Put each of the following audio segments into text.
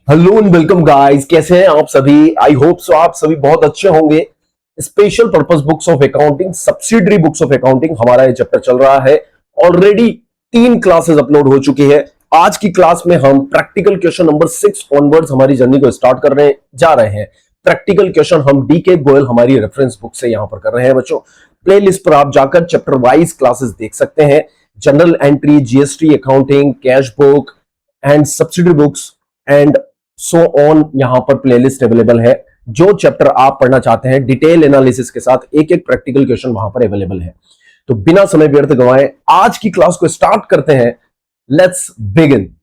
Hello and welcome guys, कैसे हैं आप सभी। आई होप सो आप सभी बहुत अच्छे होंगे। Special purpose books of accounting, subsidiary books of accounting, हमारा ये चैप्टर चल रहा है। ऑलरेडी 3 क्लासेस अपलोड हो चुकी है। आज की क्लास में हम प्रैक्टिकल क्वेश्चन नंबर 6 ऑनवर्ड्स हमारी जर्नी को स्टार्ट करने जा रहे हैं। प्रैक्टिकल क्वेश्चन हम डीके गोयल हमारी रेफरेंस बुक से यहां पर कर रहे हैं बच्चों। प्लेलिस्ट पर आप जाकर चैप्टर वाइज क्लासेस देख सकते हैं। General entry, GST accounting, cash book and subsidiary books and so on यहां पर प्लेलिस्ट अवेलेबल है। जो चैप्टर आप पढ़ना चाहते हैं डिटेल एनालिसिस के साथ एक एक प्रैक्टिकल क्वेश्चन वहां पर अवेलेबल है। तो बिना समय व्यर्थ गवाए आज की क्लास को स्टार्ट करते हैं। Let's begin.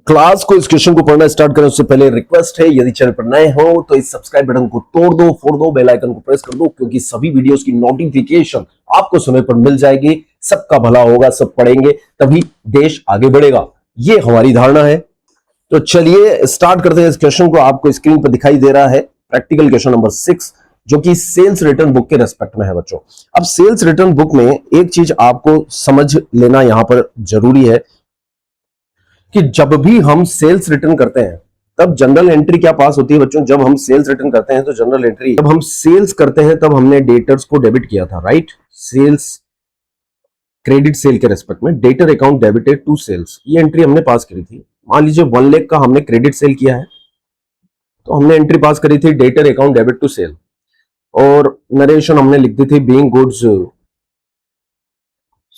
क्लास को, इस क्वेश्चन को पढ़ना स्टार्ट करें उससे पहले रिक्वेस्ट है, यदि चैनल पर नए हो तो इस सब्सक्राइब बटन को तोड़ दो, फोड़ दो, बेल आइकन को प्रेस कर दो, क्योंकि सभी वीडियोस की नोटिफिकेशन आपको समय पर मिल जाएगी। सबका भला होगा, सब पढ़ेंगे तभी देश आगे बढ़ेगा, ये हमारी धारणा है। तो चलिए स्टार्ट करते हैं इस क्वेश्चन को। आपको स्क्रीन पर दिखाई दे रहा है प्रैक्टिकल क्वेश्चन नंबर 6, जो कि सेल्स रिटर्न बुक के रेस्पेक्ट में है बच्चों। अब सेल्स रिटर्न बुक में एक चीज आपको समझ लेना यहां पर जरूरी है कि जब भी हम सेल्स रिटर्न करते हैं तब जनरल एंट्री क्या पास होती है बच्चों। जब हम सेल्स रिटर्न करते हैं तो जनरल एंट्री, जब हम सेल्स करते हैं तब हमने डेटर्स को डेबिट किया था, राइट। सेल्स क्रेडिट सेल के रेस्पेक्ट में debtor account debited to sales, ये एंट्री हमने पास करी थी। मान लीजिए 1 लाख का हमने क्रेडिट सेल किया है तो हमने एंट्री पास करी थी debtor account debit to sale, और नरेशन हमने लिख दी थी being goods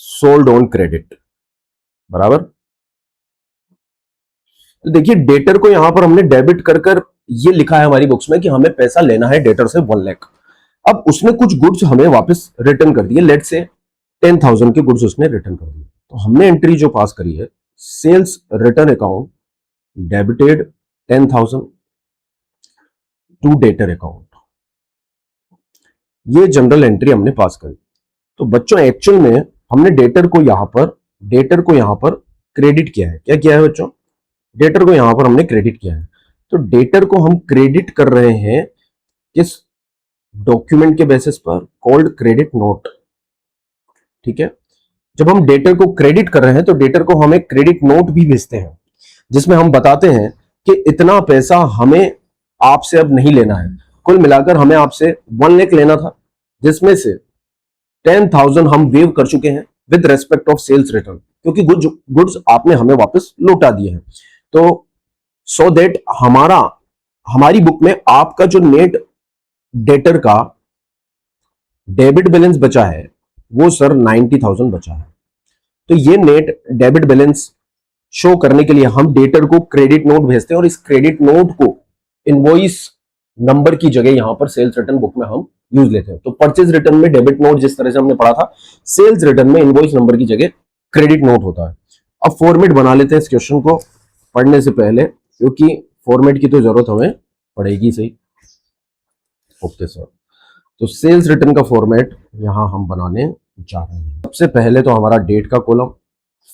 sold on credit, बराबर। तो देखिए डेटर को यहां पर हमने डेबिट कर ये लिखा है हमारी बुक्स में कि हमें पैसा लेना है डेटर से 1 लाख। अब उसने कुछ गुड्स हमें वापस रिटर्न कर दिए, लेट से 10,000 के गुड्स उसने रिटर्न कर दिए। तो हमने एंट्री जो पास करी है, sales return account debited 10,000 to debtor account, ये जनरल एंट्री हमने पास करी। तो बच्चों एक्चुअल में हमने डेटर को यहां पर क्रेडिट किया है। क्या किया है बच्चों? डेटर को यहां पर हमने क्रेडिट किया है। तो डेटर को हम क्रेडिट कर रहे हैं किस डॉक्यूमेंट के बेसिस पर? कॉल्ड क्रेडिट नोट, ठीक है। जब हम डेटर को क्रेडिट कर रहे हैं तो डेटर को हमें क्रेडिट नोट भी भेजते हैं, जिसमें हम बताते हैं कि इतना पैसा हमें आपसे अब नहीं लेना है। कुल मिलाकर हमें आपसे 1 लाख लेना था, जिसमें से 10,000 हम वेव कर चुके हैं with respect of sales return, क्योंकि गुड्स आपने हमें वापस लौटा दिए हैं। तो सो दैट हमारी बुक में आपका जो नेट डेटर का डेबिट बैलेंस बचा है वो सर 90,000 बचा है। तो ये नेट डेबिट बैलेंस शो करने के लिए हम डेटर को क्रेडिट नोट भेजते हैं, और इस क्रेडिट नोट को इनवॉइस नंबर की जगह यहां पर सेल्स रिटर्न बुक में हम यूज लेते हैं। तो परचेज रिटर्न में डेबिट नोट जिस तरह से हमने पढ़ा था, सेल्स रिटर्न में इनवॉइस नंबर की जगह क्रेडिट नोट होता है। अब फॉर्मेट बना लेते हैं इस क्वेश्चन को पढ़ने से पहले, क्योंकि फॉर्मेट की तो जरूरत हमें पड़ेगी, सही। ओके सर, तो सेल्स रिटर्न का फॉर्मेट यहां हम बनाने जा रहे हैं। सबसे पहले तो हमारा डेट का कॉलम,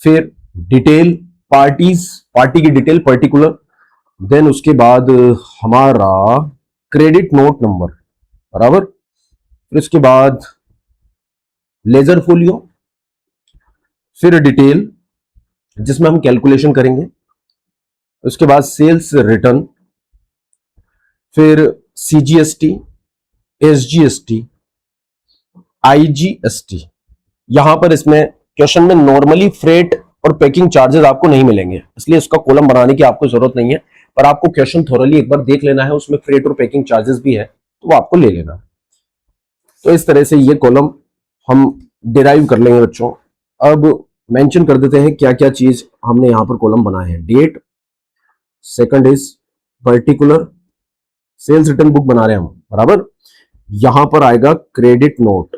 फिर डिटेल पार्टी की डिटेल पर्टिकुलर, देन उसके बाद हमारा क्रेडिट नोट नंबर, बराबर। फिर उसके बाद लेजर फोलियो, फिर डिटेल जिसमें हम कैलकुलेशन करेंगे, उसके बाद सेल्स रिटर्न, फिर सीजीएसटी, एसजीएसटी, आईजीएसटी। यहां पर इसमें क्वेश्चन में नॉर्मली फ्रेट और पैकिंग चार्जेस आपको नहीं मिलेंगे, इसलिए इसका कॉलम बनाने की आपको जरूरत नहीं है। पर आपको क्वेश्चन थोरली एक बार देख लेना है, उसमें फ्रेट और पैकिंग चार्जेस भी है तो वो आपको ले लेना है। तो इस तरह से ये कॉलम हम डिराइव कर लेंगे बच्चों। अब मेंशन कर देते हैं क्या क्या चीज हमने यहां पर कॉलम बनाए हैं। Date, second is particular, sales return book बना रहे हैं हम, बराबर। यहां पर आएगा क्रेडिट नोट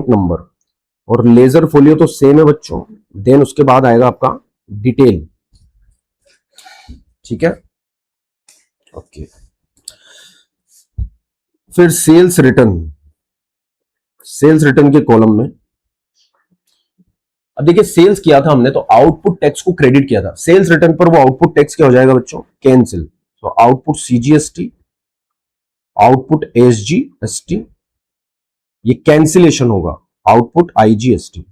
नंबर, और लेजर फोलियो तो सेम है बच्चों। देन उसके बाद आएगा आपका डिटेल, ठीक है, ओके। फिर सेल्स रिटर्न के कॉलम में, अब देखिए सेल्स किया था हमने तो आउटपुट टैक्स को क्रेडिट किया था। सेल्स रिटर्न पर वो आउटपुट टैक्स क्या हो जाएगा बच्चों? कैंसिल। तो आउटपुट सीजीएसटी आउटपुट SGST, ये कैंसिलेशन होगा आउटपुट IGST।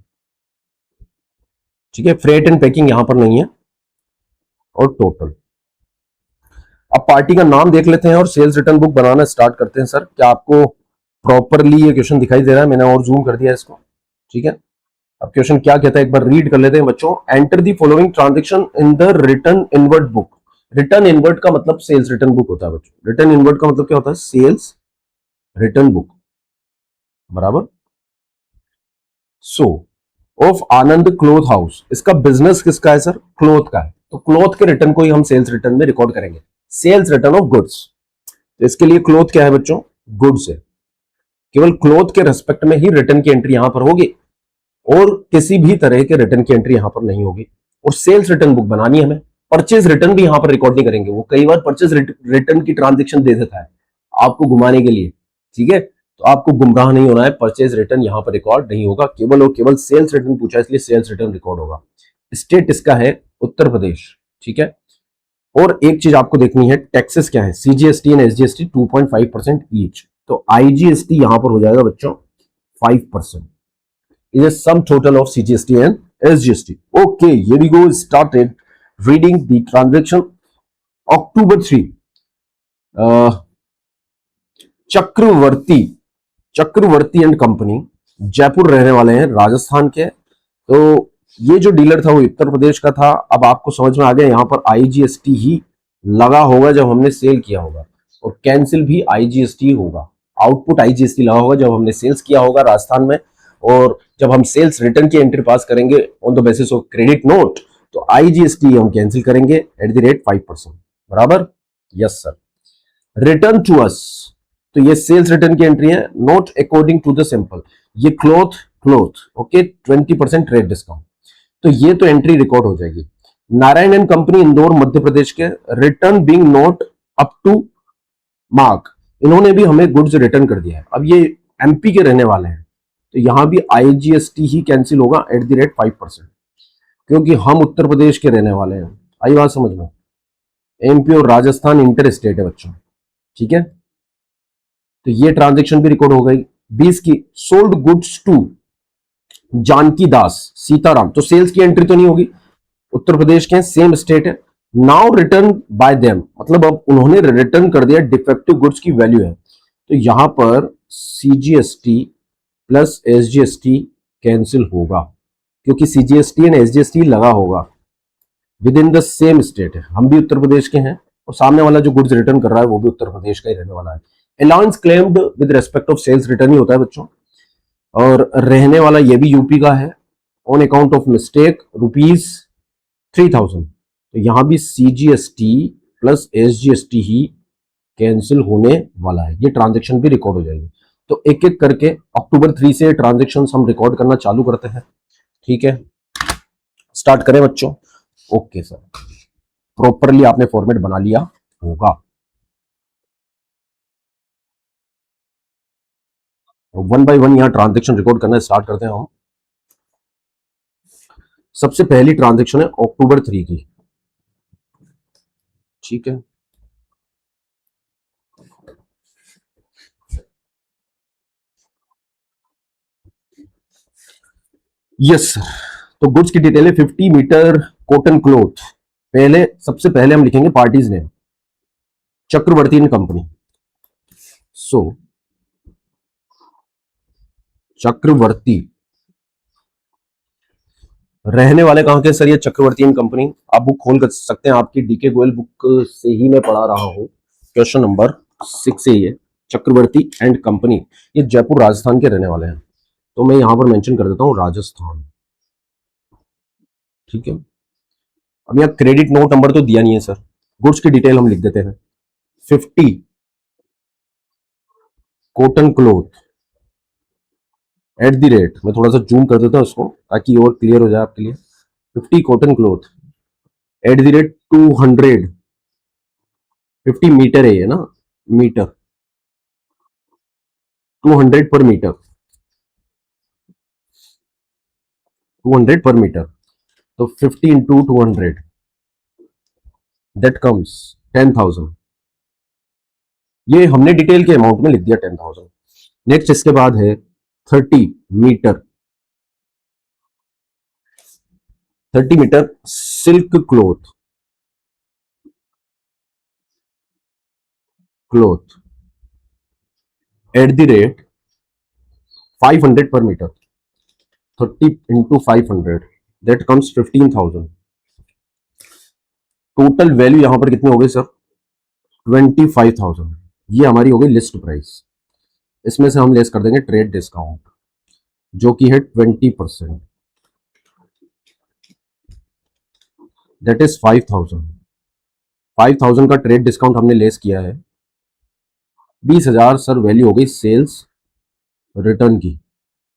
ठीक है, फ्रेट एंड पैकिंग यहां पर नहीं है, और टोटल। अब पार्टी का नाम देख लेते हैं और सेल्स रिटर्न बुक बनाना स्टार्ट करते हैं। सर क्या आपको प्रॉपरली ये क्वेश्चन दिखाई दे रहा है? मैंने और जूम कर दिया इसको। ठीक है, अब क्वेश्चन क्या कहता है एक बार रीड कर लेते हैं बच्चों। Enter the following transaction in the return inward book. Return inward का मतलब सेल्स रिटर्न बुक होता है बच्चों। रिटर्न इनवर्ट का मतलब क्या होता है? सेल्स रिटर्न बुक, बराबर। सो ऑफ आनंद क्लोथ हाउस, इसका बिजनेस किसका है सर? क्लोथ का है, तो क्लोथ के रिटर्न को ही हम सेल्स रिटर्न में रिकॉर्ड करेंगे। सेल्स रिटर्न ऑफ गुड्स, तो इसके लिए क्लोथ क्या है बच्चों? गुड्स है। केवल क्लोथ के रेस्पेक्ट में ही रिटर्न की एंट्री यहां पर होगी, और किसी भी तरह के रिटर्न की एंट्री यहां पर नहीं होगी। और सेल्स रिटर्न बुक बनानी है हमें। परचेज रिटर्न भी यहां पर रिकॉर्ड नहीं करेंगे, वो कई बार परचेज रिटर्न की ट्रांजेक्शन दे देता है आपको घुमाने के लिए। ठीक है, तो आपको गुमराह नहीं होना है, परचेज रिटर्न यहां पर रिकॉर्ड नहीं होगा, केवल और केवल सेल्स रिटर्न पूछा है, इसलिए सेल्स रिटर्न रिकॉर्ड होगा। स्टेट इसका है उत्तर प्रदेश। ठीक है, और एक चीज आपको देखनी है, टैक्सेस क्या है? CGST एंड SGST 2.5% ईच, तो IGST यहां पर हो जाएगा बच्चों 5%। is a sum total of CGST and SGST. Okay, here we go. Started reading the transaction. October 3. Chakraborty Chakraborty and company, Jaipur रहने वाले हैं, राजस्थान के। तो ये जो डीलर था वो उत्तर प्रदेश का था। अब आपको समझ में आ गया, यहाँ पर IGST ही लगा होगा जब हमने सेल किया होगा, और कैंसिल भी IGST होगा। आउटपुट IGST लगा होगा जब हमने सेल्स किया होगा राजस्थान में, और जब हम सेल्स रिटर्न की एंट्री पास करेंगे on the basis of credit note, तो IGST हम कैंसिल करेंगे एट द रेट 5%, बराबर। Yes sir. Return to us, तो ये सेल्स रिटर्न की एंट्री है, not according to the sample. ये क्लोथ ओके, 20% रेट डिस्काउंट, तो ये तो एंट्री रिकॉर्ड हो जाएगी। नारायण एंड कंपनी, इंदौर मध्य प्रदेश के, return being not up to mark, इन्होंने भी हमें गुड्स रिटर्न कर दिया है। अब ये MP के रहने वाले हैं, तो यहां भी IGST ही कैंसिल होगा एट द रेट 5%, क्योंकि हम उत्तर प्रदेश के रहने वाले हैं। आई बात समझ में? MP और राजस्थान इंटर स्टेट है बच्चों। ठीक है, तो ये ट्रांजेक्शन भी रिकॉर्ड हो गई। 20 की, sold goods to Janaki Das Sitaram, तो सेल्स की एंट्री तो नहीं होगी, उत्तर प्रदेश के सेम स्टेट है। नाउ रिटर्न बाय देम, मतलब अब उन्होंने रिटर्न कर दिया, डिफेक्टिव गुड्स की वैल्यू है, तो यहां पर CGST प्लस SGST कैंसिल होगा, क्योंकि CGST एंड SGST लगा होगा। With in the same state है, हम भी उत्तर प्रदेश के हैं, और सामने वाला जो गुड्स रिटर्न कर रहा है वो भी उत्तर प्रदेश का ही रहने वाला है। Allowance claimed with respect of sales return ही होता है बच्चों, और रहने वाला ये भी यूपी का है। ऑन अकाउंट ऑफ मिस्टेक ₹3000, तो यहां भी CGST प्लस SGST ही कैंसिल होने वाला है। ये ट्रांजेक्शन भी रिकॉर्ड हो जाएगी। तो एक एक करके अक्टूबर 3 से ट्रांजेक्शन हम रिकॉर्ड करना चालू करते हैं। ठीक है, स्टार्ट करें बच्चों? ओके सर, प्रॉपरली आपने फॉर्मेट बना लिया होगा। वन बाय वन यहां ट्रांजेक्शन रिकॉर्ड करना स्टार्ट करते हैं हम। सबसे पहली ट्रांजेक्शन है अक्टूबर 3 की। ठीक है, यस सर। तो गुड्स की डिटेल है 50 मीटर कॉटन क्लॉथ। पहले, सबसे पहले हम लिखेंगे party's name, Chakravarti and company. So Chakravarti, रहने वाले कहां के सर? ये चक्रवर्ती एंड कंपनी। आप बुक खोल कर सकते हैं, आपकी DK गोयल बुक से ही मैं पढ़ा रहा हूं। क्वेश्चन नंबर 6 से ये चक्रवर्ती एंड कंपनी, ये जयपुर राजस्थान के रहने वाले हैं, तो मैं यहां पर मेंशन कर देता हूं राजस्थान। ठीक है, अब यहाँ क्रेडिट नोट नंबर तो दिया नहीं है सर, गुड्स की डिटेल हम लिख देते हैं। 50 cotton cloth at the rate, मैं थोड़ा सा जूम कर देता हूं इसको ताकि और क्लियर हो जाए आपके लिए। 50 cotton cloth at the rate 200, 50 metre है ये ना, मीटर, 200 पर मीटर, 200 पर मीटर, तो 50 इंटू 200, दैट कम्स 10,000। ये हमने डिटेल के अमाउंट में लिख दिया 10,000। नेक्स्ट इसके बाद है 30 metre, 30 metre silk cloth at the rate 500 per metre, 30 × 500 that comes 15,000। Total value यहां पर कितनी हो गई सर? 25,000। ये हमारी हो गई लिस्ट प्राइस। इसमें से हम लेस कर देंगे ट्रेड डिस्काउंट जो कि है 20%, दैट इज 5,000। 5,000 का ट्रेड डिस्काउंट हमने लेस किया है, 20,000 सर वैल्यू हो गई सेल्स रिटर्न की।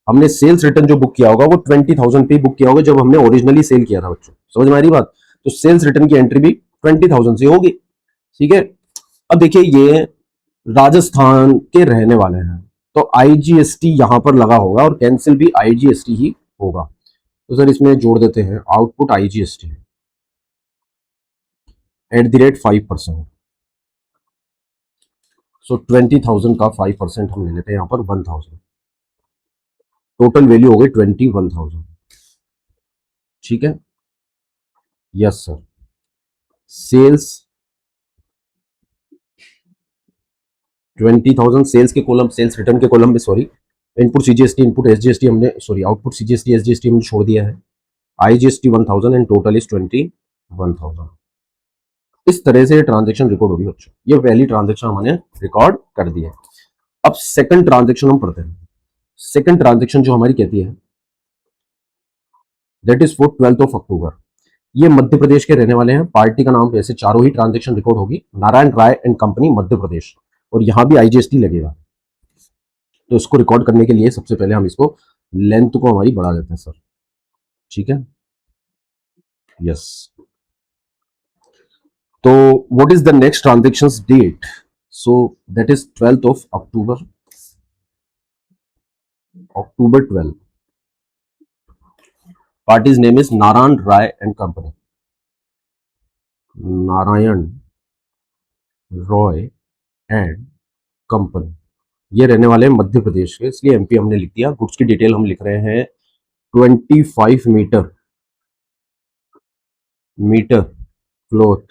हमने सेल्स रिटर्न जो बुक किया होगा वो 20,000 पे बुक किया होगा जब हमने ओरिजिनली सेल किया था बच्चों, समझ में आ रही बात? तो सेल्स रिटर्न की एंट्री भी 20,000 से होगी, ठीक है। अब देखिए ये राजस्थान के रहने वाले हैं तो आईजीएसटी यहां पर लगा होगा और कैंसिल भी आईजीएसटी ही होगा। तो सर इसमें जोड़ देते हैं output IGST eight the rate 5%। सो 20,000 का 5% हम ले लेते हैं यहां पर 1,000। टोटल वैल्यू हो गई 21,000, ठीक है। Yes sir. सेल्स 20,000 सेल्स के कॉलम, सेल्स रिटर्न के कॉलम में sorry, input CGST input SGST हमने सॉरी आउटपुट सीजीएसटी एसजीएसटी हमने छोड़ दिया है, आईजीएसटी 1,000 एंड टोटल इज 21,000। इस तरह से ट्रांजेक्शन रिकॉर्ड होगी बच्चों। ये पहली ट्रांजेक्शन हमने रिकॉर्ड कर दी है। अब सेकंड ट्रांजेक्शन हम पढ़ते हैं। सेकंड ट्रांजेक्शन जो हमारी कहती है दैट इज फॉर 12 अक्टूबर। ये मध्य प्रदेश के रहने वाले हैं, पार्टी का नाम वैसे चारों ही ट्रांजेक्शन रिकॉर्ड होगी, नारायण राय एंड कंपनी मध्य प्रदेश, और यहां भी आईजीएसटी लगेगा। तो इसको रिकॉर्ड करने के लिए सबसे पहले हम इसको लेंथ को हमारी बढ़ा देते हैं सर, ठीक है। यस। तो what is the next transaction date? So that is 12 October, October 12। Parties name is Narayan Rai and company, Narayan Roy and company. ये रहने वाले हैं मध्य प्रदेश के, इसलिए एमपी हमने लिख दिया। गुड्स की डिटेल हम लिख रहे हैं 25 मीटर क्लोथ,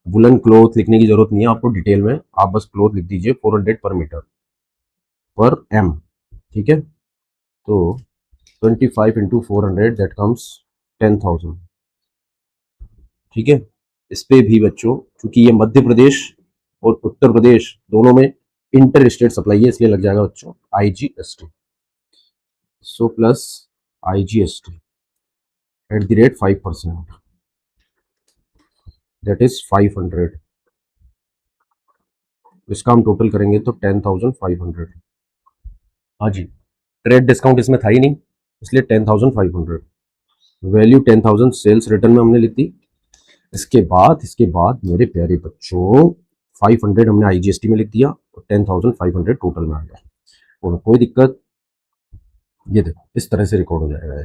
वुलन क्लोथ लिखने की जरूरत नहीं है आपको डिटेल में, आप बस क्लोथ लिख दीजिए 400 पर मीटर पर एम, ठीक है। तो 25 × 400 दैट कम्स 10,000, ठीक है। इस पे भी बच्चों क्योंकि ये मध्य प्रदेश और उत्तर प्रदेश दोनों में इंटर स्टेट सप्लाई है इसलिए लग जाएगा बच्चों IGST. So plus IGST eight the rate 5%, that is 500। इसका हम टोटल करेंगे तो 10,500। हाँ जी, ट्रेड डिस्काउंट इसमें था ही नहीं इसलिए 10,500। वैल्यू 10,000 सेल्स रिटर्न में हमने लिख दी। इसके बाद मेरे प्यारे बच्चों 500 हमने आईजीएसटी में लिख दिया और 10,500 टोटल में आ गया। और कोई दिक्कत, ये देखो इस तरह से रिकॉर्ड हो जाएगा,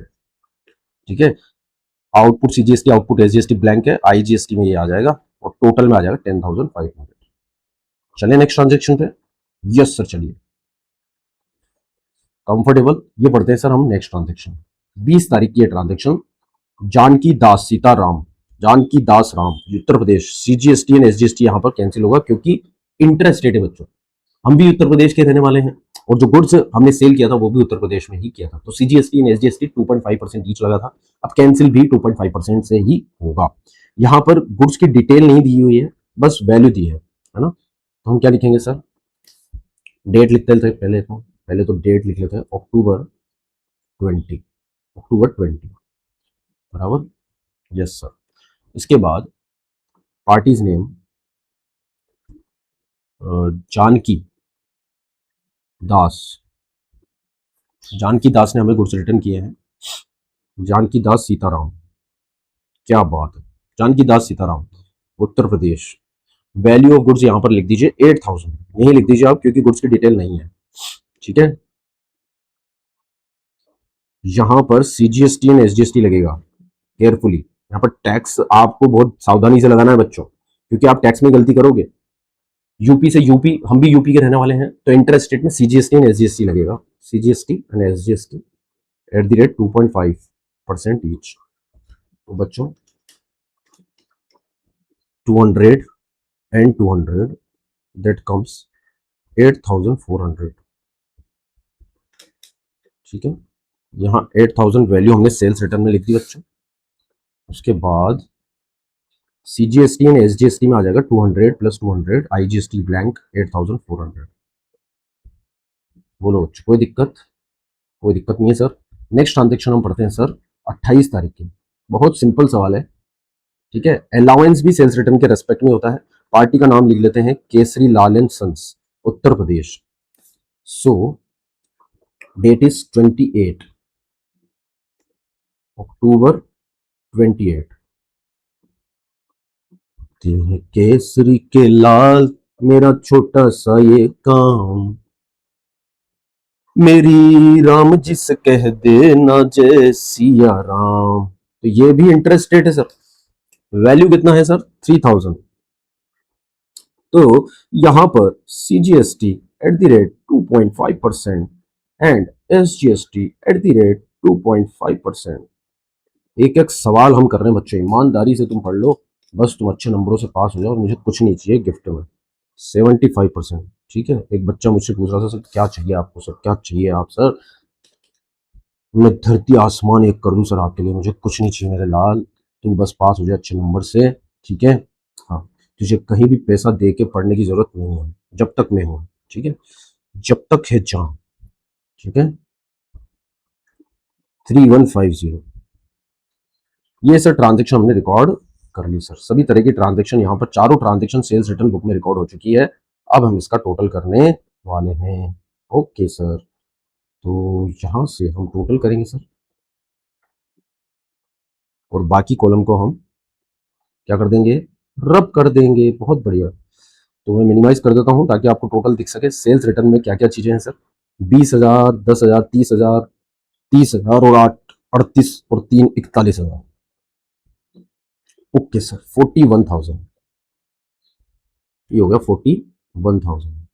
ठीक है। Output CGST output SGST blank है, आईजीएसटी में ये आ जाएगा और टोटल में आ जाएगा 10,500। चलिए नेक्स्ट ट्रांजेक्शन पे। यस सर चलिए, कंफर्टेबल। ये पढ़ते हैं सर हम नेक्स्ट ट्रांजेक्शन। 20 तारीख की transaction, Janaki Das Sitaram, Janaki Das Ram Uttar Pradesh. CGST and SGST यहां पर कैंसिल होगा क्योंकि इंटर स्टेट है बच्चों, हम भी उत्तर प्रदेश के रहने वाले हैं और जो गुड्स हमने सेल किया था वो भी उत्तर प्रदेश में ही किया था। तो सीजीएसटी एंड एसजीएसटी 2.5% ईच लगा था, अब कैंसिल भी 2.5% से ही होगा। यहां पर गुड्स की डिटेल नहीं दी हुई है, बस वैल्यू दी है ना। तो हम क्या लिखेंगे सर? डेट लिखते थे पहले तो डेट लिख लेते हैं अक्टूबर 20, अक्टूबर 20 बराबर। Yes sir. इसके बाद पार्टीज नेम जानकी दास, जानकी दास ने हमें गुड्स रिटर्न किए हैं। जानकी दास सीताराम, क्या बात है, Janaki Das Sitaram Uttar Pradesh. Value of goods यहां पर लिख दीजिए 8,000, यही लिख दीजिए आप क्योंकि गुड्स की डिटेल नहीं है, ठीक है। यहां पर सीजीएसटी एंड एसजीएसटी लगेगा केयरफुली। यहां पर टैक्स आपको बहुत सावधानी से लगाना है बच्चों क्योंकि आप टैक्स में गलती करोगे यूपी से यूपी, हम भी यूपी के रहने वाले हैं, तो इंटर स्टेट में सीजीएसटी एंड एसजीएसटी लगेगा, CGST and SGST eight the rate 2.5% each. तो बच्चों 200 एंड 200 दैट कम्स 8400। ठीक है, यहाँ 8000 वैल्यू हमने सेल्स रिटर्न में लिख दी बच्चों। उसके बाद सीजीएसटी एंड एसजीएसटी में आ जाएगा 200 प्लस 200 आईजीएसटी ब्लैंक 8400। बोलो बच्चों, कोई दिक्कत? कोई दिक्कत नहीं है सर। नेक्स्ट ट्रांजेक्शन हम पढ़ते हैं सर 28 तारीख की। बहुत सिंपल सवाल है, ठीक है। अलाउंस भी सेल्स रिटर्न के रेस्पेक्ट में होता है। पार्टी का नाम लिख लेते हैं Kesari Lal and sons, Uttar Pradesh. So date is 28 October 28। Kesari के लाल मेरा छोटा सा ये काम, मेरी राम जी से कह देना जय सिया राम। तो ये भी इंटरेस्ट रेट है सर। वैल्यू कितना है सर? 3000। तो यहां पर CGST eight the rate 2.5% and SGST eight the rate 2.5%। एक एक सवाल हम कर रहे हैं बच्चों, ईमानदारी से तुम पढ़ लो, बस तुम अच्छे नंबरों से पास हो जाओ और मुझे कुछ नहीं चाहिए गिफ्ट में। 75%। ठीक है, एक बच्चा मुझसे पूछ रहा था सर क्या चाहिए आपको, सर क्या चाहिए आप सर? मैं धरती आसमान एक कर दूं सर आपके लिए, मुझे कुछ नहीं चाहिए मेरे लाल, तू बस पास हो जाए अच्छे नंबर से। ठीक है, हाँ, तुझे कहीं भी पैसा दे के पढ़ने की जरूरत नहीं है जब तक मैं हूं। ठीक है, जब तक है जान। ठीक है, 3150। ये सर ट्रांजेक्शन हमने रिकॉर्ड कर ली सर। सभी तरह की ट्रांजेक्शन यहाँ पर, चारों ट्रांजेक्शन सेल्स रिटर्न बुक में रिकॉर्ड हो चुकी है। अब हम इसका टोटल करने वाले हैं। ओके सर, तो यहां से हम टोटल करेंगे सर, और बाकी कॉलम को हम क्या कर देंगे? रब कर देंगे। बहुत बढ़िया। तो मैं मिनिमाइज कर देता हूं ताकि आपको टोटल दिख सके। सेल्स रिटर्न में क्या क्या चीजें हैं सर? 20,000, 10,000, 30,000, 30,000 और 8, 38 और 3, 41,000। Okay sir, 41,000। ये हो गया 41,000।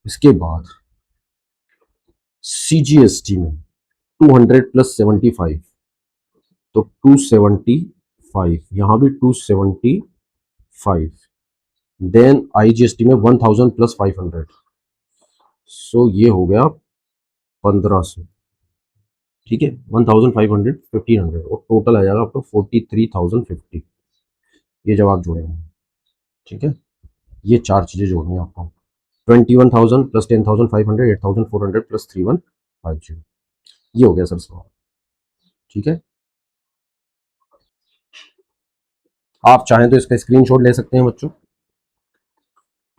इसके बाद सीजीएसटी में 200 प्लस 75, तो 275। यहां भी 275। देन आईजीएसटी में 1000 प्लस 500, सो ये हो गया 1500। ठीक है, 1500, 1500 और टोटल आ जाएगा आपको 43,050। ये जब आप जोड़ेंगे, ठीक है, ये चार चीजें जोड़नी है आपको। 21,000 प्लस 10,500, 8,400 प्लस 3150। ये हो गया सर सवाल। ठीक है, आप चाहें तो इसका स्क्रीनशॉट ले सकते हैं बच्चों।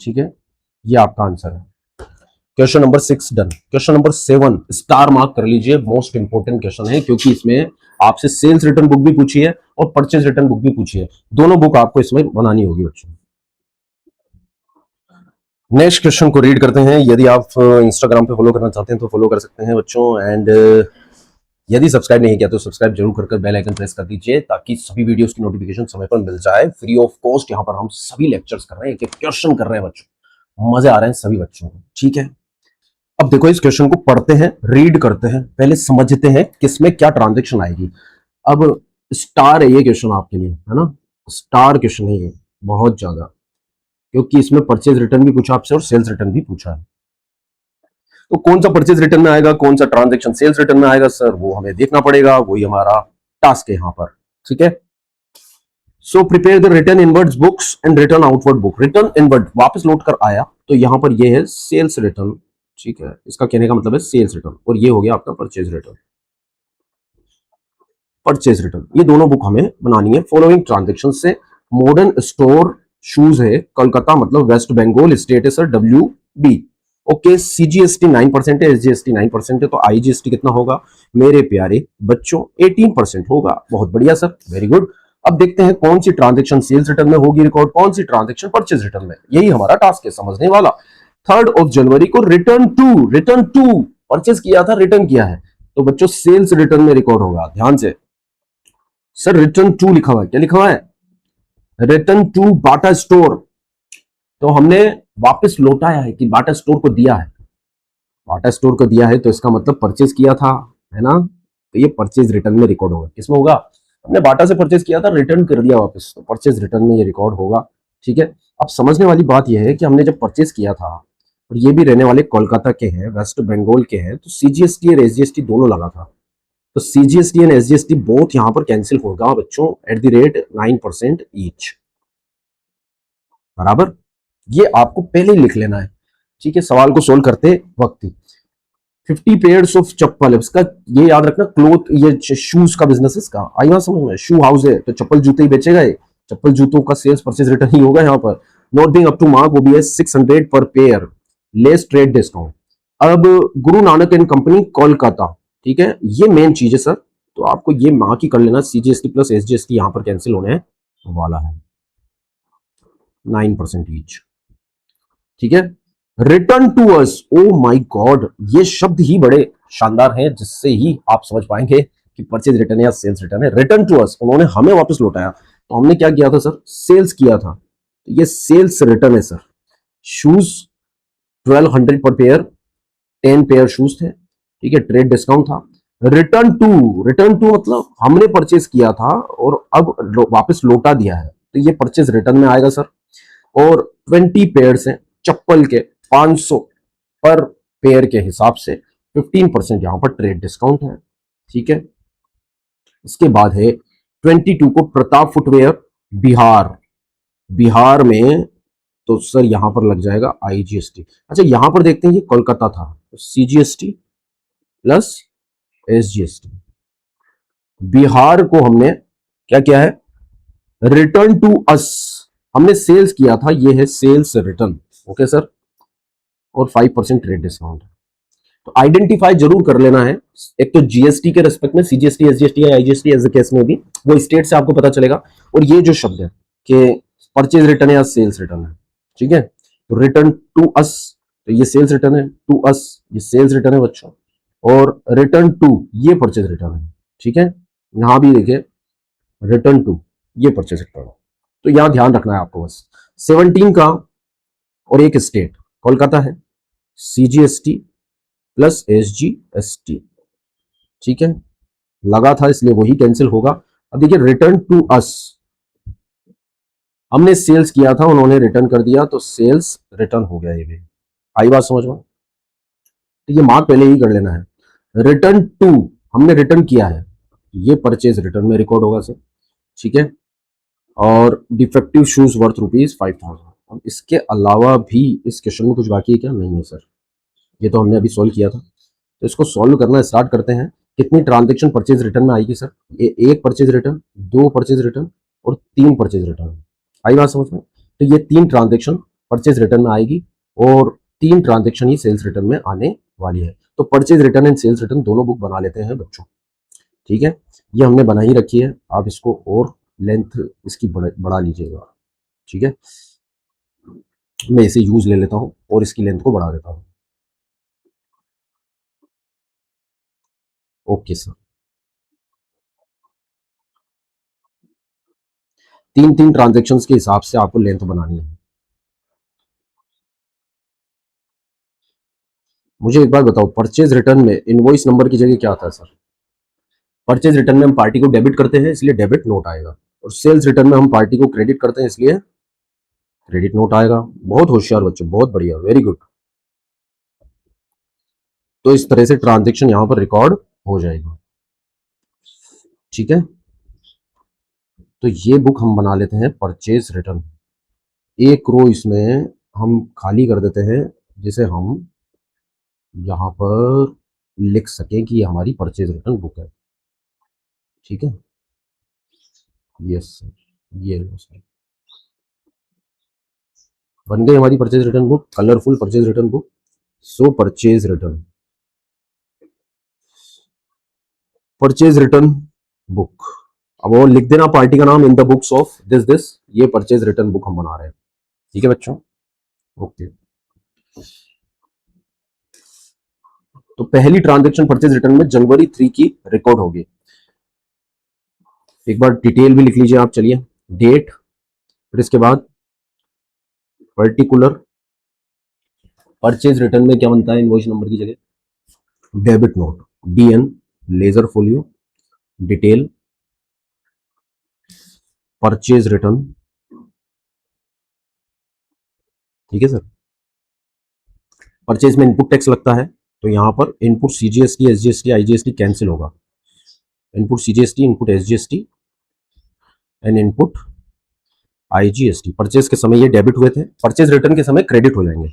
ठीक है, ये आपका आंसर है। Question number 6 done. Question number 7 star mark कर लीजिए, मोस्ट इंपोर्टेंट क्वेश्चन है, क्योंकि इसमें आपसे सेल्स रिटर्न बुक भी पूछी है और परचेज रिटर्न बुक भी पूछी है। दोनों बुक आपको इसमें बनानी होगी बच्चों। नेक्स्ट क्वेश्चन को रीड करते हैं। यदि आप इंस्टाग्राम पे फॉलो करना चाहते हैं तो फॉलो कर सकते हैं बच्चों, एंड यदि सब्सक्राइब नहीं किया तो सब्सक्राइब जरूर कर बेल आइकन प्रेस कर दीजिए ताकि सभी वीडियोस की नोटिफिकेशन समय पर मिल जाए, फ्री ऑफ कॉस्ट। यहाँ पर हम सभी लेक्चर्स कर रहे हैं, एक एक क्वेश्चन कर रहे हैं बच्चों, मजे आ रहे हैं सभी बच्चों को। ठीक है, अब देखो इस क्वेश्चन को पढ़ते हैं, रीड करते हैं, पहले समझते हैं किसमें क्या ट्रांजेक्शन आएगी। अब स्टार है ये क्वेश्चन आपके लिए, है ना, स्टार क्वेश्चन है ये बहुत ज्यादा, क्योंकि इसमें परचेज रिटर्न भी पूछा आपसे और सेल्स रिटर्न भी पूछा है। तो कौन सा परचेज रिटर्न में आएगा, कौन सा ट्रांजेक्शन सेल्स रिटर्न में आएगा सर, वो हमें देखना पड़ेगा, वही हमारा टास्क है यहाँ पर। ठीक है, so prepare the return inwards books and return outward book. Return inward वापस लौट कर आया, तो यहां पर ये है सेल्स रिटर्न। ठीक है, इसका कहने का मतलब है सेल्स रिटर्न, और ये हो गया आपका परचेज रिटर्न। परचेज रिटर्न, ये दोनों बुक हमें बनानी है फॉलोइंग ट्रांजेक्शन से। मॉडर्न स्टोर शूज है कोलकाता, मतलब वेस्ट बंगाल स्टेट है सर, WB। ओके, सीजीएसटी 9% है, एसजीएसटी 9% है, तो आईजीएसटी कितना होगा मेरे प्यारे बच्चों? 18% होगा। बहुत बढ़िया सर, वेरी गुड। अब देखते हैं कौन सी ट्रांजेक्शन सेल्स रिटर्न में होगी रिकॉर्ड, कौन सी ट्रांजेक्शन परचेज रिटर्न में। यही हमारा टास्क है समझने वाला। 3 जनवरी को रिटर्न टू परचेज किया था, रिटर्न किया है, तो बच्चों सेल्स रिटर्न में रिकॉर्ड होगा। ध्यान से सर, रिटर्न टू लिखा हुआ है, क्या लिखा हुआ है? रिटर्न टू बाटा स्टोर, तो हमने वापस लौटाया है कि बाटा स्टोर को दिया है, बाटा स्टोर को दिया है तो इसका मतलब परचेज किया था, है ना। तो ये परचेज रिटर्न में रिकॉर्ड होगा, किसमें होगा, हमने बाटा से परचेज किया था, रिटर्न कर दिया वापस, तो परचेज रिटर्न में ये रिकॉर्ड होगा। ठीक है। अब समझने वाली बात यह है कि हमने जब परचेज किया था, और ये भी रहने वाले कोलकाता के हैं, वेस्ट बंगाल के हैं, तो सीजीएसटी और एसजीएसटी दोनों लगा था। तो सीजीएसटी एंड एसजीएसटी बोथ यहां पर कैंसिल होगा बच्चों एट द रेट 9% ईच, बराबर। ये आपको पहले ही लिख लेना है, ठीक है, सवाल को सोल्व करते वक्त ही। 50 पेयर्स ऑफ चप्पल, इसका ये याद रखना, क्लोथ, ये शूज का बिजनेस है इसका, आई बात समझ में, शू हाउस है तो चप्पल जूते ही बेचेगा ये, चप्पल जूतों का सेल्स परचेज रिटर्न ही होगा यहाँ पर। Not being up to mark वो भी है 600 पर पेयर, लेस ट्रेड डिस्काउंट। अब गुरु नानक एंड कंपनी कोलकाता, ठीक है, ये मेन चीज है सर, तो आपको ये मार्क ही कर लेना, सीजीएसटी प्लस एसजीएसटी यहाँ पर कैंसिल होने वाला है, 9% ईच, ठीक है। Return to us, oh my god, ये शब्द ही बड़े शानदार हैं, जिससे ही आप समझ पाएंगे कि परचेज रिटर्न है या सेल्स रिटर्न है। रिटर्न टू अस, उन्होंने हमें वापस लौटाया, तो हमने क्या किया था सर, सेल्स किया था, तो ये सेल्स रिटर्न है सर। शूज 1200 पर पेयर, 10 पेयर शूज थे, ठीक है, ट्रेड डिस्काउंट था। रिटर्न टू, रिटर्न टू मतलब हमने परचेज किया था और अब वापस लौटा दिया है, तो ये परचेज रिटर्न में आएगा सर। और 20 पेयर हैं चप्पल के, 500 पर पेयर के हिसाब से, 15% यहां पर ट्रेड डिस्काउंट है, ठीक है। इसके बाद है 22 को प्रताप फुटवेयर बिहार, बिहार में, तो सर यहां पर लग जाएगा आईजीएसटी। अच्छा यहां पर देखते हैं, ये कोलकाता था, तो सीजीएसटी प्लस एसजीएसटी, बिहार को हमने क्या किया है, रिटर्न टू अस, हमने सेल्स किया था, ये है सेल्स रिटर्न, ओके सर, और 5% ट्रेड डिस्काउंट। तो आइडेंटिफाई जरूर कर लेना है, एक तो जीएसटी के रेस्पेक्ट में, सीजीएसटी एसजीएसटी या आईजीएसटी एज केस में भी, वो स्टेट से आपको पता चलेगा। और ये जो शब्द है कि परचेज रिटर्न है या सेल्स रिटर्न है, ठीक है, तो रिटर्न टू अस, तो ये सेल्स रिटर्न है, टू अस ये सेल्स रिटर्न है बच्चों, और रिटर्न टू ये परचेज रिटर्न है, ठीक है। यहां भी देखिए रिटर्न टू ये परचेज रिटर्न है, तो यहां ध्यान रखना है आपको बस। 17 का और एक स्टेट कोलकाता है, सीजीएसटी प्लस एसजीएसटी, ठीक है, लगा था इसलिए वही कैंसिल होगा। अब देखिए रिटर्न टू अस, हमने सेल्स किया था, उन्होंने रिटर्न कर दिया, तो सेल्स रिटर्न हो गया, ये भी आई बात समझ में, तो ये मार्क पहले ही कर लेना है। रिटर्न टू, हमने रिटर्न किया है, ये परचेज रिटर्न में रिकॉर्ड होगा सर, ठीक है। और डिफेक्टिव शूज वर्थ ₹5,000। अब इसके अलावा भी इस क्वेश्चन में कुछ बाकी है क्या, नहीं है सर, ये तो हमने अभी सॉल्व किया था। तो इसको सॉल्व करना स्टार्ट करते हैं। कितनी ट्रांजैक्शन परचेज रिटर्न में आएगी सर, ये एक परचेज रिटर्न, दो परचेज रिटर्न और तीन परचेज रिटर्न, आई बात समझ में। तो ये तीन ट्रांजैक्शन परचेज रिटर्न में आएगी और तीन ट्रांजैक्शन ही सेल्स रिटर्न में आने वाली है। तो purchase return and sales return दोनों बुक बना लेते हैं बच्चों, ठीक है, ये हमने बना ही रखी है, आप इसको और लेंथ इसकी बढ़ा लीजिएगा, ठीक है। मैं इसे यूज ले लेता हूं और इसकी लेंथ को बढ़ा देता हूं, ओके सर। तीन तीन ट्रांजेक्शन के हिसाब से आपको लेंथ बनानी है। मुझे एक बात बताओ, परचेज रिटर्न में इनवॉइस नंबर की जगह क्या आता है सर, परचेज रिटर्न में हम पार्टी को डेबिट करते हैं इसलिए डेबिट नोट आएगा, और सेल्स रिटर्न में हम पार्टी को क्रेडिट करते हैं इसलिए क्रेडिट नोट आएगा। बहुत होशियार बच्चों, बहुत बढ़िया, वेरी गुड। तो इस तरह से ट्रांजेक्शन यहां पर रिकॉर्ड हो जाएगा, ठीक है। तो ये बुक हम बना लेते हैं परचेज रिटर्न, एक रो इसमें हम खाली कर देते हैं, जिसे हम यहां पर लिख सकें कि ये हमारी परचेज रिटर्न बुक है, ठीक है। यस सर, ये लो सर, बन गई हमारी purchase return book, colourful purchase return book. सो purchase return, purchase return book, अब वो लिख देना पार्टी का नाम, in the books of this this, ये परचेज रिटर्न बुक हम बना रहे हैं, ठीक है बच्चों, ओके। तो पहली ट्रांजेक्शन परचेज रिटर्न में जनवरी 3 की रिकॉर्ड होगी। एक बार डिटेल भी लिख लीजिए आप, चलिए, डेट, फिर इसके बाद पर्टिकुलर परचेज रिटर्न में क्या बनता है इनवॉइस नंबर की जगह? Debit note, DN, ledger folio, detail, purchase return. ठीक है सर। परचेज में इनपुट टैक्स लगता है, तो यहां पर input CGST, SGST, IGST cancel होगा। Input CGST, input SGST and input IGST. Purchase के समय ये डेबिट हुए थे, परचेज रिटर्न के समय क्रेडिट हो जाएंगे,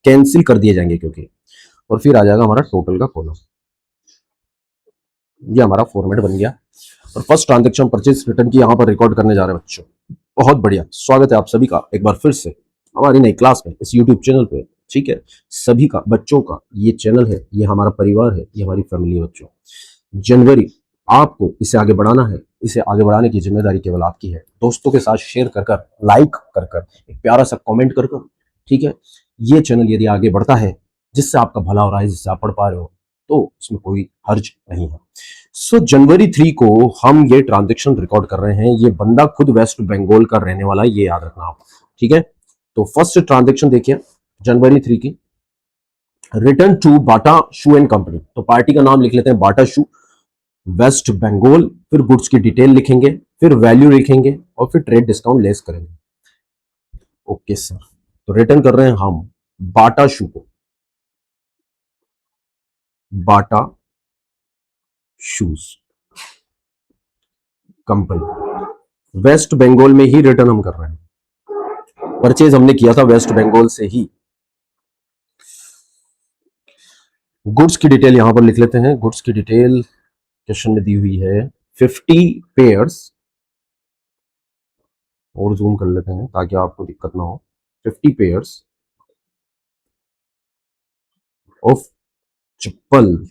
कैंसिल कर दिए जाएंगे क्योंकि। और फिर आ जाएगा हमारा टोटल का कॉलम। ये हमारा फॉर्मेट बन गया। और फर्स्ट ट्रांजेक्शन परचेज रिटर्न की यहां पर रिकॉर्ड करने जा रहे हैं बच्चों। बहुत बढ़िया, स्वागत है आप सभी का एक बार फिर से हमारी नई क्लास में इस यूट्यूब चैनल पे। ठीक है, सभी का, बच्चों का ये चैनल है, ये हमारा परिवार है, ये हमारी फैमिली है बच्चों। जनवरी आपको इसे आगे बढ़ाना है, इसे आगे बढ़ाने की जिम्मेदारी केवल आपकी है। दोस्तों के साथ शेयर कर कर, लाइक कर कर, एक प्यारा सा कमेंट कर कर। ठीक है, ये चैनल यदि आगे बढ़ता है, जिससे आपका भला हो रहा है, जिससे आप पढ़ पा रहे हो, तो इसमें कोई हर्ज नहीं है। सो जनवरी 3 को हम ये ट्रांजेक्शन रिकॉर्ड कर रहे हैं। ये बंदा खुद वेस्ट बंगाल का रहने वाला है, ये याद रखना आप। ठीक है, तो फर्स्ट ट्रांजेक्शन देखिए जनवरी 3 की, return to Bata shoe and company. तो पार्टी का नाम लिख लेते हैं बाटा शू, वेस्ट बंगाल, फिर गुड्स की डिटेल लिखेंगे, फिर वैल्यू लिखेंगे और फिर ट्रेड डिस्काउंट लेस करेंगे। ओके सर, तो रिटर्न कर रहे हैं हम बाटा शू को, बाटा शूज कंपनी, वेस्ट बंगाल में ही रिटर्न हम कर रहे हैं। परचेज हमने किया था वेस्ट बंगाल से ही। गुड्स की डिटेल यहां पर लिख लेते हैं। गुड्स की डिटेल क्वेश्चन में दी हुई है 50 पेयर्स, और जूम कर लेते हैं ताकि आपको दिक्कत ना हो। 50 pairs of chappal,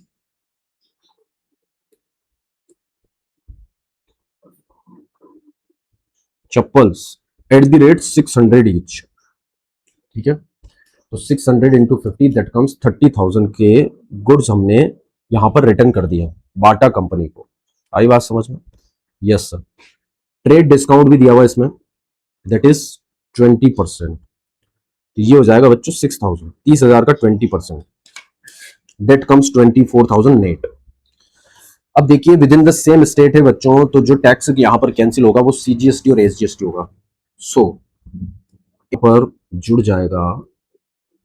chappals eight the rate 600 each. ठीक है, तो 600 इंटू 50 दैट कम्स 30,000 के गुड्स हमने यहां पर रिटर्न कर दिया बाटा कंपनी को। आई बात समझ में? Yes sir. ट्रेड डिस्काउंट भी दिया हुआ इसमें, दैट इज 20%। तो ये हो जाएगा बच्चों 6,000, 30,000 का 20%, दैट कम्स 24,000 नेट। अब देखिए with in the same state है बच्चों, तो जो टैक्स यहां पर कैंसिल होगा वो सीजीएसटी और एसजीएसटी होगा। सो पर जुड़ जाएगा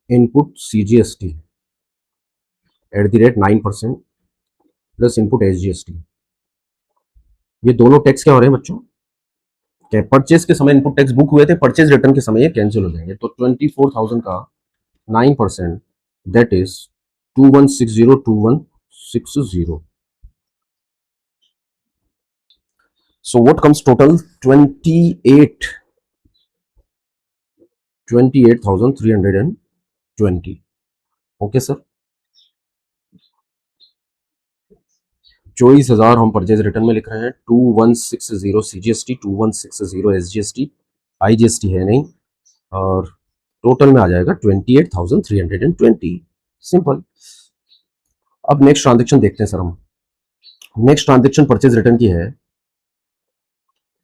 input CGST eight the rate 9% plus input SGST. ये दोनों टैक्स क्या हो रहे हैं बच्चों? क्या परचेज के समय इनपुट टैक्स बुक हुए थे, परचेज रिटर्न के समय ये कैंसिल हो जाएंगे। तो 24,000 का 9%, that is 2160, so what comes total? 28,320। Okay sir, 24,000 हम परचेज रिटर्न में लिख रहे हैं, 2160 सीजीएसटी, 2160 एसजीएसटी, आईजीएसटी है नहीं, और टोटल में आ जाएगा 28,320। सिंपल। अब नेक्स्ट ट्रांजेक्शन देखते हैं सर हम। नेक्स्ट ट्रांजेक्शन परचेज रिटर्न की है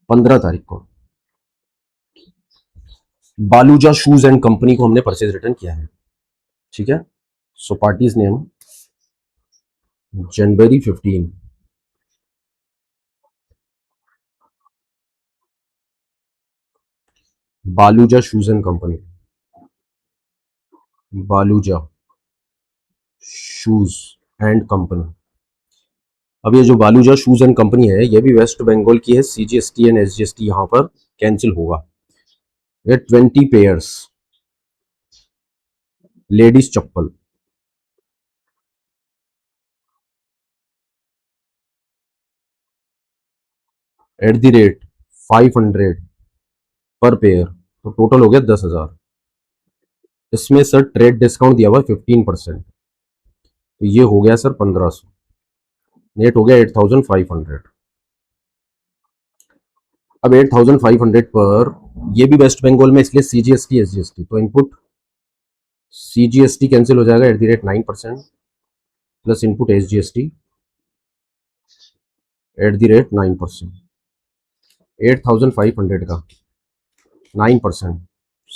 15 तारीख को। बालूजा शूज एंड कंपनी को हमने परचेज रिटर्न किया है। ठीक है, so party's name January 15, Baluja shoes and company, Baluja shoes and company. अब ये जो बालूजा शूज एंड कंपनी है ये भी वेस्ट बंगाल की है, सीजीएसटी एंड एसजीएसटी यहां पर कैंसिल होगा। ये 20 pairs ladies chappal, eight the rate 500 पर पेयर, तो टोटल हो गया 10,000। इसमें सर ट्रेड डिस्काउंट दिया हुआ 15%, तो ये हो गया सर 1,500, नेट हो गया 8,500। अब 8,500 पर ये भी वेस्ट बंगाल में, इसलिए सीजीएसटी एसजीएसटी, तो इनपुट सीजीएसटी कैंसिल हो जाएगा eight the rate 9% plus input SGST eight the rate 9%। 8,500 का 9%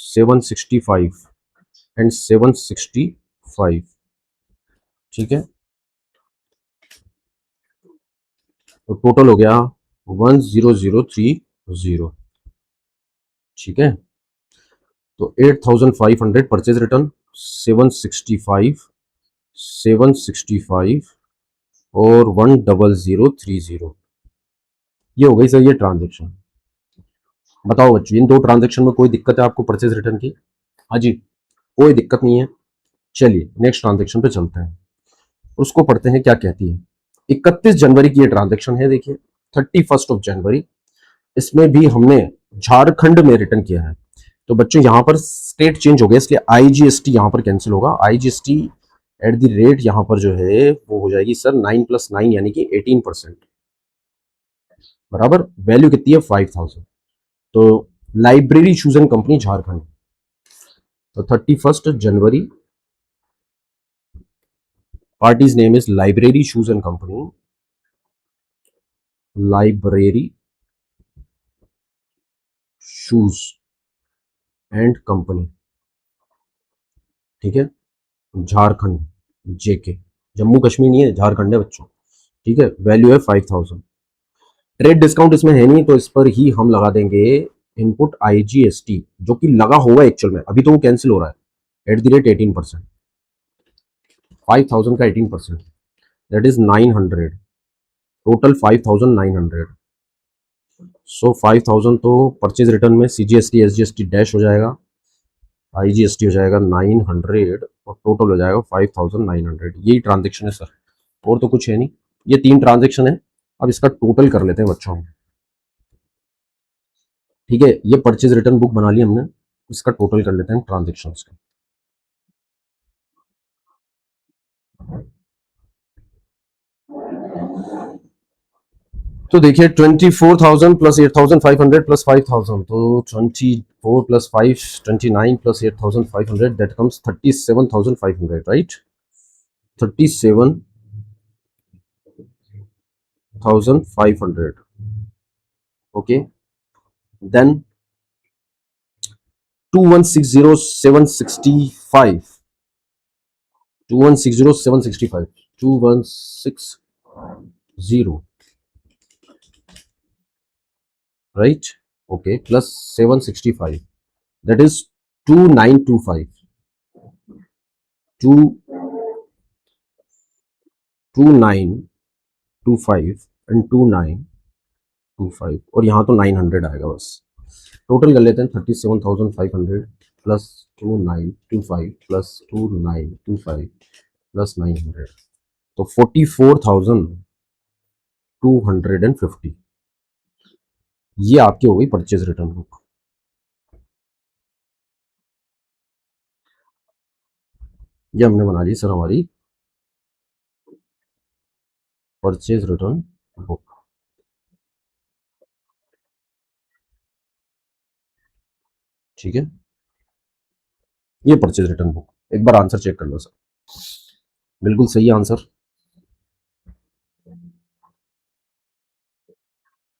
765 एंड 765, ठीक है। तो टोटल हो गया 10030, ठीक है। तो 8500 परचेज रिटर्न, 765, 765 और 10030, ये हो गई सर ये ट्रांजेक्शन। बताओ बच्चों, इन दो ट्रांजेक्शन में कोई दिक्कत है आपको परचेज रिटर्न की? हाँ जी, कोई दिक्कत नहीं है। चलिए नेक्स्ट ट्रांजेक्शन पे चलते हैं, उसको पढ़ते हैं क्या कहती है। 31 जनवरी की ये ट्रांजेक्शन है, देखिए 31 जनवरी। इसमें भी हमने झारखंड में रिटर्न किया है। तो बच्चों यहां पर स्टेट चेंज हो गया, इसलिए आईजीएसटी यहां पर कैंसिल होगा। आईजीएसटी एट द रेट यहां पर जो है वो हो जाएगी सर 9+9 यानी कि 18%, बराबर वैल्यू कितनी है 5000। तो library shoes and company Jharkhand, तो 31 जनवरी, party's name is library shoes and company, library shoes and company, ठीक है, झारखंड, जेके, जम्मू कश्मीर नहीं है, झारखंड है बच्चों, ठीक है। वैल्यू है 5000। ट्रेड डिस्काउंट इसमें है नहीं, तो इस पर ही हम लगा देंगे इनपुट आईजीएसटी, जो कि लगा होगा एक्चुअल में, अभी तो वो कैंसिल हो रहा है, एट द रेट 18%, 5000 का 18%, दैट इज 900, टोटल 5900। सो 5000 तो परचेज रिटर्न में सीजीएसटी एसजीएसटी डैश हो जाएगा, आईजीएसटी हो जाएगा 900 और टोटल हो जाएगा 5900। यही ट्रांजेक्शन है सर, और तो कुछ है नहीं। ये 3 ट्रांजेक्शन है। अब इसका टोटल कर लेते हैं बच्चों हम, ठीक है। ये परचेज रिटर्न बुक बना ली हमने, इसका टोटल कर लेते हैं ट्रांजेक्शन का। तो देखिए 24,000 प्लस 8,500 प्लस 5,000, तो 24 plus 5 29 plus 8,500, that comes 37,500, right. 37,500, okay. Then 2160,765, 2160,765, 2160, right, okay, plus 765, that is 2925, 2925 and 2925, और यहाँ तो 900 आएगा बस। टोटल कर लेते हैं 37,500 प्लस 2925 प्लस 2925 प्लस 900, तो 44,250, ये आपकी हो गई परचेज रिटर्न बुक। ये हमने बना ली सर हमारी परचेज रिटर्न बुक, ठीक है। ये परचेज रिटर्न बुक, एक बार आंसर चेक कर लो सर, बिल्कुल सही आंसर।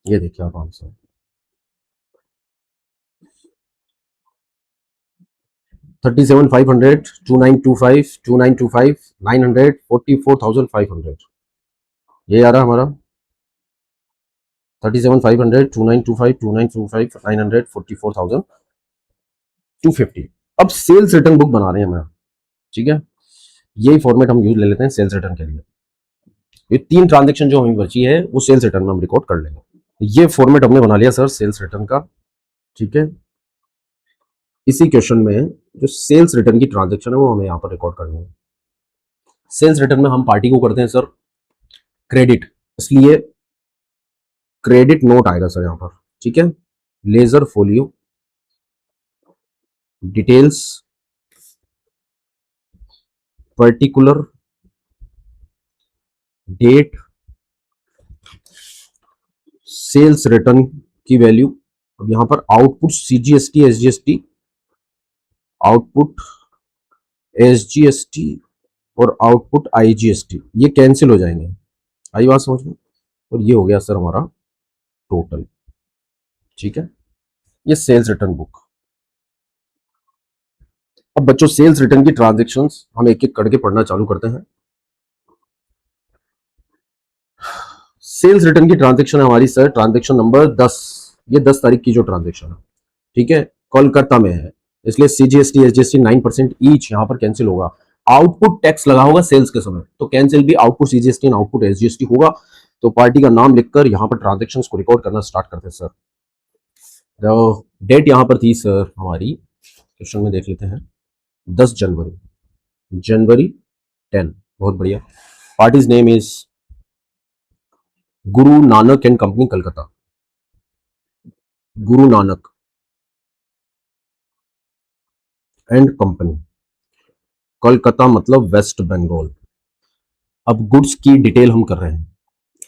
ये देखिए आप आंसर, 37,500, 2925, 2925, 900, 44,500, ये आ रहा हमारा 37,500, 2925, 2925, 900, 44,250। अब सेल्स रिटर्न बुक बना रहे हैं हमारा, ठीक है। यही फॉर्मेट हम यूज ले लेते हैं सेल्स रिटर्न के लिए। ये 3 ट्रांजेक्शन जो हमें बची है वो सेल्स रिटर्न में हम रिकॉर्ड कर लेंगे। ये फॉर्मेट हमने बना लिया सर सेल्स रिटर्न का, ठीक है। इसी क्वेश्चन में जो सेल्स रिटर्न की ट्रांजेक्शन है वो हमें यहाँ पर रिकॉर्ड करनी है। सेल्स रिटर्न में हम पार्टी को करते हैं सर क्रेडिट, इसलिए क्रेडिट नोट आएगा सर यहाँ पर, ठीक है। Ledger folio details particular date sales return की वैल्यू। अब यहां पर output CGST SGST, output SGST और आउटपुट आईजीएसटी ये कैंसिल हो जाएंगे, आई बात समझ में। और ये हो गया सर हमारा टोटल, ठीक है। ये सेल्स रिटर्न बुक, अब बच्चों सेल्स रिटर्न की ट्रांजेक्शन्स हम एक एक करके पढ़ना चालू करते हैं। सेल्स रिटर्न की ट्रांजेक्शन है हमारी सर ट्रांजेक्शन नंबर 10, ये 10 तारीख की जो ट्रांजेक्शन है, ठीक है, कोलकाता में है, इसलिए सीजीएसटी एसजीएसटी 9% ईच यहाँ पर कैंसिल होगा। आउटपुट टैक्स लगा होगा सेल्स के समय, तो कैंसिल भी output CGST and output SGST होगा। तो पार्टी का नाम लिखकर यहाँ पर ट्रांजेक्शन को रिकॉर्ड करना स्टार्ट करते हैं सर। तो डेट यहाँ पर थी सर हमारी, क्वेश्चन में देख लेते हैं, 10 जनवरी, जनवरी 10, बहुत बढ़िया। Parties name is Guru Nanak and company Calcutta, Guru Nanak and company Kolkata मतलब वेस्ट बंगाल। अब गुड्स की डिटेल हम कर रहे हैं,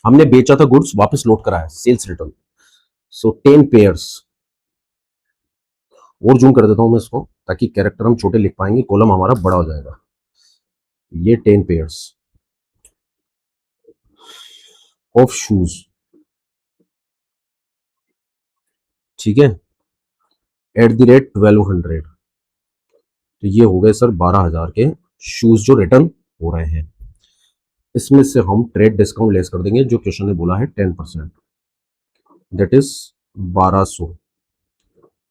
हमने बेचा था गुड्स, वापस लौट कर आया, सेल्स रिटर्न। सो 10 पेयर्स, और जूम कर देता हूं मैं इसको ताकि कैरेक्टर हम छोटे लिख पाएंगे, कॉलम हमारा बड़ा हो जाएगा। ये 10 पेयर्स ऑफ शूज, ठीक है, एट द रेट 1200, तो ये हो गए सर 12,000 के शूज जो रिटर्न हो रहे हैं। इसमें से हम ट्रेड डिस्काउंट लेस कर देंगे जो क्वेश्चन ने बोला है 10%, दैट इज 1200,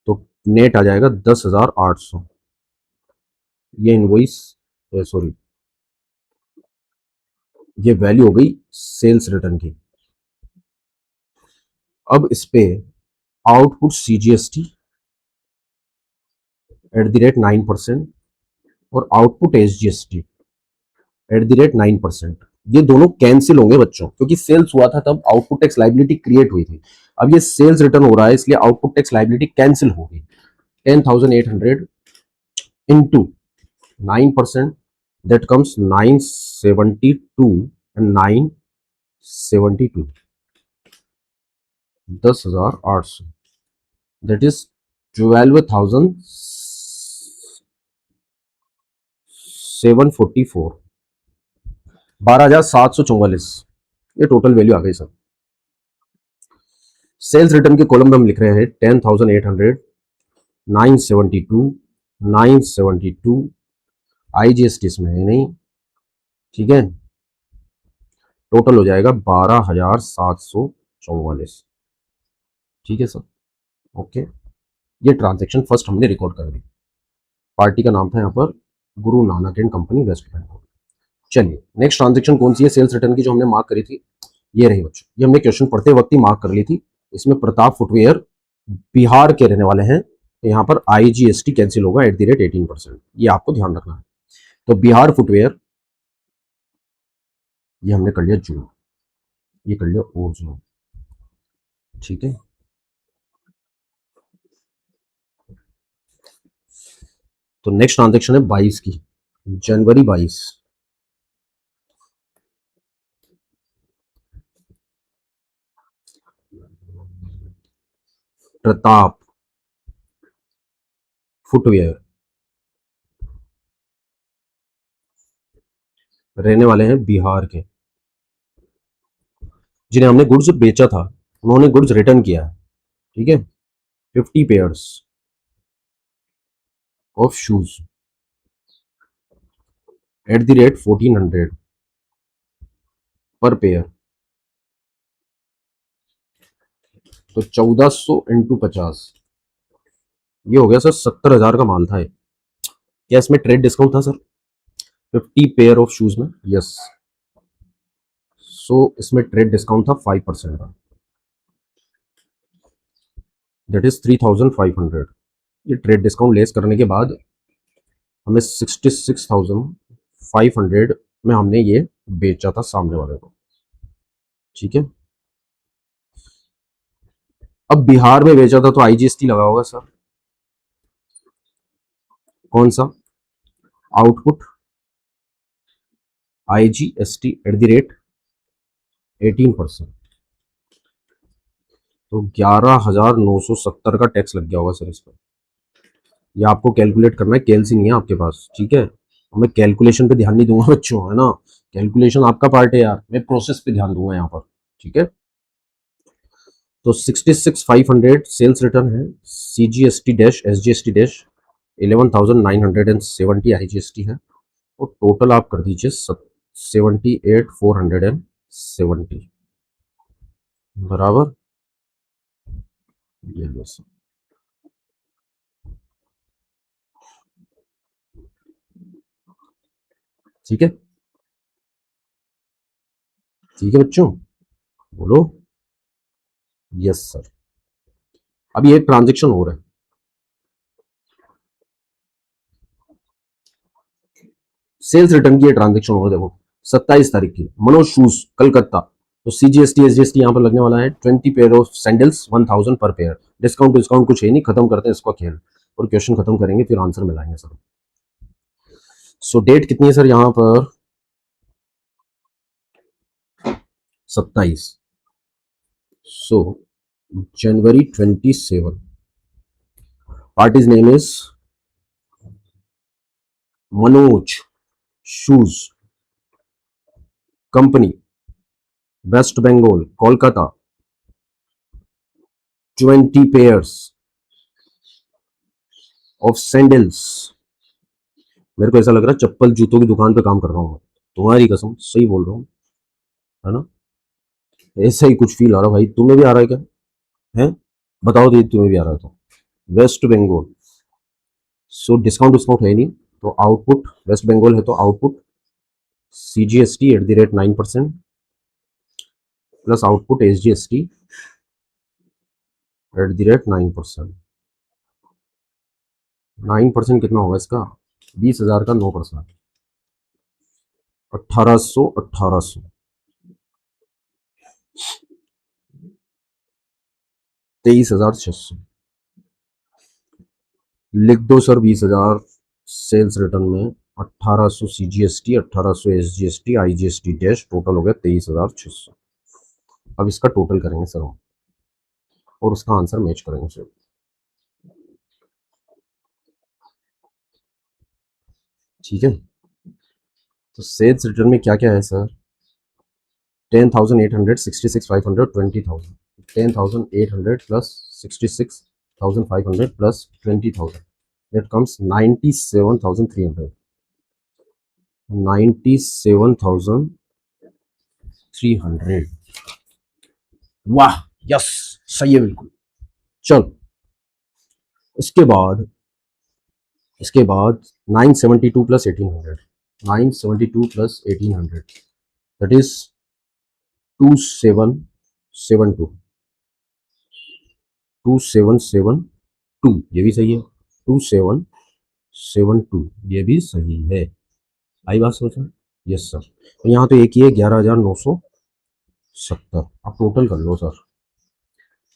तो नेट आ जाएगा 10,800। ये इनवॉइस, सॉरी, ये वैल्यू हो गई सेल्स रिटर्न की। अब इस पे output CGST eight the rate 9% और output SGST eight the rate 9%, ये दोनों कैंसिल होंगे बच्चों, क्योंकि सेल्स हुआ था तब आउटपुट टैक्स लाइबिलिटी क्रिएट हुई थी। अब ये सेल्स रिटर्न हो रहा है इसलिए आउटपुट टैक्स लाइबिलिटी कैंसिल होगी। 10,800 into 9%, that comes 972 and 972, 10,800, that is 12,744, 12,744, ये टोटल वैल्यू आ गई सर। सेल्स रिटर्न के कॉलम में हम लिख रहे हैं 10,800, 972, 972, आईजीएसटी इसमें है नहीं, ठीक है, टोटल हो जाएगा 12,744, ठीक है सर, ओके। ये ट्रांजैक्शन फर्स्ट हमने रिकॉर्ड कर दी, पार्टी का नाम था यहाँ पर Guru Nanak and company West Bengal. चलिए नेक्स्ट ट्रांजैक्शन कौन सी है सेल्स रिटर्न की जो हमने मार्क करी थी, ये रही बच्चों, ये हमने क्वेश्चन पढ़ते वक्त ही मार्क कर ली थी। इसमें प्रताप फुटवेयर बिहार के रहने वाले हैं, तो यहाँ पर आईजीएसटी कैंसिल होगा एट द रेट 18%, ये आपको ध्यान रखना है। तो बिहार फुटवेयर, ये हमने कर लिया जूम, ये कर लिया और जूम, ठीक है। तो नेक्स्ट ट्रांजैक्शन है 22 की, जनवरी 22, प्रताप फुटवेयर, रहने वाले हैं बिहार के, जिन्हें हमने गुड्स बेचा था, उन्होंने गुड्स रिटर्न किया है, ठीक है, 50 pairs of shoes eight the rate 1400 पर पेयर, तो 1400 इंटू 50, ये हो गया सर 70,000 का माल था। क्या इसमें ट्रेड डिस्काउंट था सर 50 पेयर ऑफ शूज में? यस, सो इसमें ट्रेड डिस्काउंट था 5% का, दैट इज 3,500। ये ट्रेड डिस्काउंट लेस करने के बाद हमें 66,500 में हमने ये बेचा था सामने वाले को, ठीक है। अब बिहार में बेचा था तो आईजीएसटी लगा होगा सर, कौन सा, output IGST eight the rate 18%, तो 11,970 का टैक्स लग गया होगा सर इस पर। ये आपको कैलकुलेट करना है, कैलसी नहीं है आपके पास, ठीक है, मैं कैलकुलेशन पे ध्यान नहीं दूंगा बच्चों, है ना, कैलकुलेशन आपका पार्ट है यार, मैं प्रोसेस पे ध्यान दूंगा यहाँ पर, ठीक है। तो 66,500 सेल्स रिटर्न है, CGST dash SGST dash 11,970 IGST है, और टोटल आप कर दीजिए 78,470 बराबर ये लो सर। ठीक है, ठीक है बच्चों, बोलो यस सर। अब ये ट्रांजेक्शन हो रहा है, सेल्स रिटर्न की ये ट्रांजेक्शन हो रहा है। देखो 27 तारीख की, मनोज शूज कलकत्ता, तो CGST SGST यहाँ पर लगने वाला है 20 पेयर ऑफ सैंडल्स 1000 पर पेयर। डिस्काउंट डिस्काउंट कुछ है नहीं, खत्म करते हैं इसका खेल और क्वेश्चन खत्म करेंगे, फिर आंसर मिलाएंगे सर। सो डेट कितनी है सर यहाँ पर? 27। So January 27। Party's name is Manoj shoes, company West Bengal Kolkata, 20 pairs of sandals. मेरे को ऐसा लग रहा है चप्पल जूतों की दुकान पे काम कर रहा हूँ, तुम्हारी कसम सही बोल रहा हूँ, है ना? ऐसा ही कुछ फील आ रहा भाई, तुम्हें भी आ रहा है क्या? है, बताओ दीदी तुम्हें भी आ रहा है तो। West Bengal, so discount discount है नहीं, तो आउटपुट वेस्ट बंगाल है तो output CGST @ 9% plus output SGST @ 9%। 9% कितना होगा इसका? 20,000 का 9%, 1800, 1800, 23,600 लिख दो सर। 20,000 सेल्स रिटर्न में 1800 CGST, 1800 SGST, IGST dash, total हो गया 23,600। अब इसका टोटल करेंगे सर हम और उसका आंसर मैच करेंगे सर। ठीक है, तो सेल्स रिटर्न में क्या क्या है sir? 10,800, 66,500, 20,000, 10,800 plus 66,500 plus 20,000, that comes 97,300, 97,300। वाह, यस, सही है बिल्कुल। चल इसके बाद 972 प्लस 1800, 972 प्लस 1800 दैट इज 2772, 2772 ये भी सही है, 2772 ये भी सही है। आई बात सोचा? Yes sir. तो यहाँ तो एक ही है 11,970। आप टोटल कर लो sir,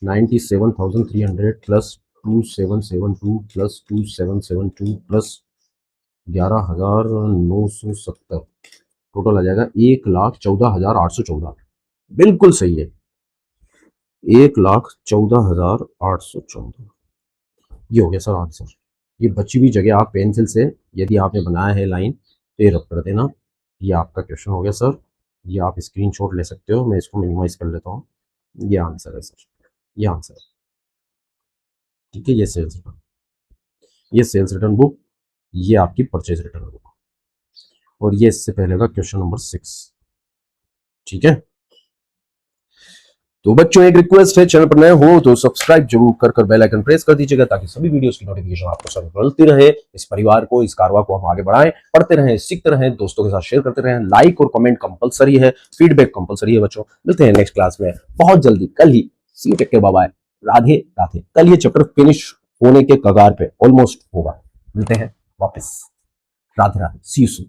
97,300 plus 2772 plus 2772 plus 11,970, total आ जाएगा 1,14,814। बिल्कुल सही है, 1,14,814। ये हो गया सर आंसर। ये बची हुई जगह आप पेंसिल से यदि आपने बनाया है लाइन तो ये रब कर देना। ये आपका क्वेश्चन हो गया सर, ये आप स्क्रीनशॉट ले सकते हो, मैं इसको मिनिमाइज कर लेता हूँ। ये आंसर है सर, ये आंसर है। ठीक है, ये सेल्स रिटर्न, ये सेल्स रिटर्न बुक, ये आपकी परचेज रिटर्न बुक, और ये इससे पहले का क्वेश्चन नंबर 6। ठीक है, तो बच्चों एक रिक्वेस्ट है, चैनल पर नए हो तो सब्सक्राइब जरूर कर बेल आइकन प्रेस कर दीजिएगा ताकि सभी वीडियोस की नोटिफिकेशन आपको सब मिलती रहे। इस परिवार को, इस कारवा को हम आगे बढ़ाएं, पढ़ते रहें, सीखते रहें, दोस्तों के साथ शेयर करते रहें। लाइक और कमेंट कंपलसरी है, फीडबैक कंपलसरी है बच्चों। मिलते हैं नेक्स्ट क्लास में बहुत जल्दी, कल ही। See you, take care, bye bye, Radhe Radhe. कल ये चैप्टर फिनिश होने के कगार पे ऑलमोस्ट होगा। मिलते हैं वापस, राधे राधे, सी यू सून।